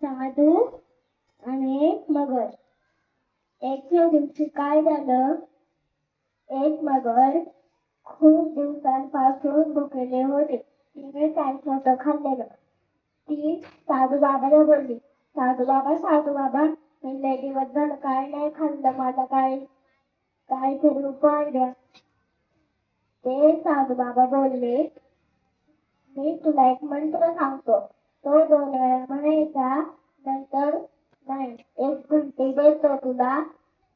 साधू आणि एक मगर. एके दिवशी काय झालं, एक मगर खूप दिवसांपासून भुकेले होते. तिने काही छोटं खाल्लेलं. ती साधू बाबाला बोलली, साधू बाबा, मी लय दिवस झालं काय नाही खाल्लं, मला काहीतरी उपाय द्या. ते साधू बाबा बोलले, मी तुला एक मंत्र सांगतो, तो 2 वेळा म्हणायचा, नंतर नाही. एक घंटी देतो तुला,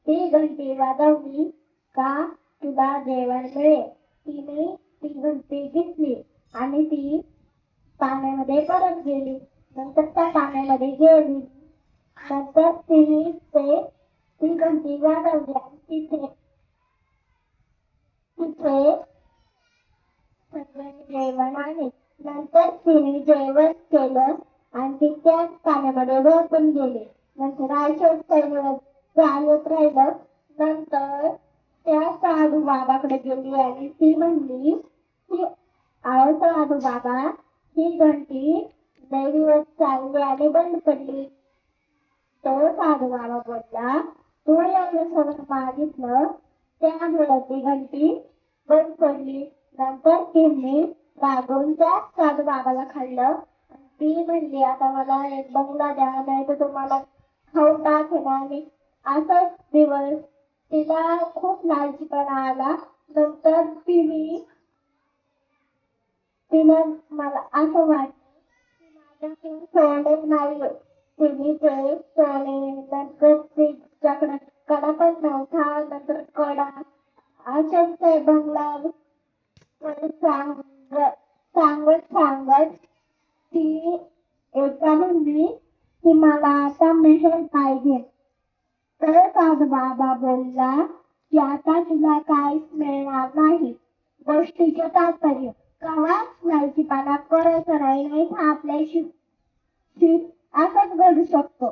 ती घंटी वाजवली का तुला जेवण मिळेल. तिने ती घंटी घेतली आणि ती पाण्यामध्ये परत गेली. नंतर त्या पाण्यामध्ये गेली. नंतर तिने ती घंटी वाजवली आणि तिथे सगळे जेवण आले. नंतर तिने जेवण केलं आणि ती त्याच पाण्यामध्ये झोपून गेली. नंतर आयुष्यात चालत राहिलं. नंतर त्या साधू बाबाकडे गेली आणि ती म्हणली की, अहो साधू बाबा, ही घंटी लय दिवस चालली आणि बंद पडली. तो साधू बाबा बोलला, तू एवढं सगळं मागितलं त्यामुळे ती घंटी बंद पडली. नंतर तिने रागवून त्या साधू बाबाला खाल्लं. ती म्हणली, आता मला एक बंगला द्या, नाही तर तुम्हाला खाऊ टाकेन. आणि असाच दिवस तिला खूप लालचीपणा आला. नंतर तिनं मला असं वाटलं की माझ्याकडे सोनं नाही. तिने ते सोने नंतर तिच्याकडे कडा पण नव्हता. नंतर कडा अशाच ते बंगला सांगत ती एका म्हणली की मला आता मेहल पाहिजे. तर साधू बाबा बोलला की आता तुला काहीच मिळणार नाही. गोष्टीचे तात्पर्य, कवाच लालचीपणा करायचा नाही, आपल्याशी असाच घडू शकतो.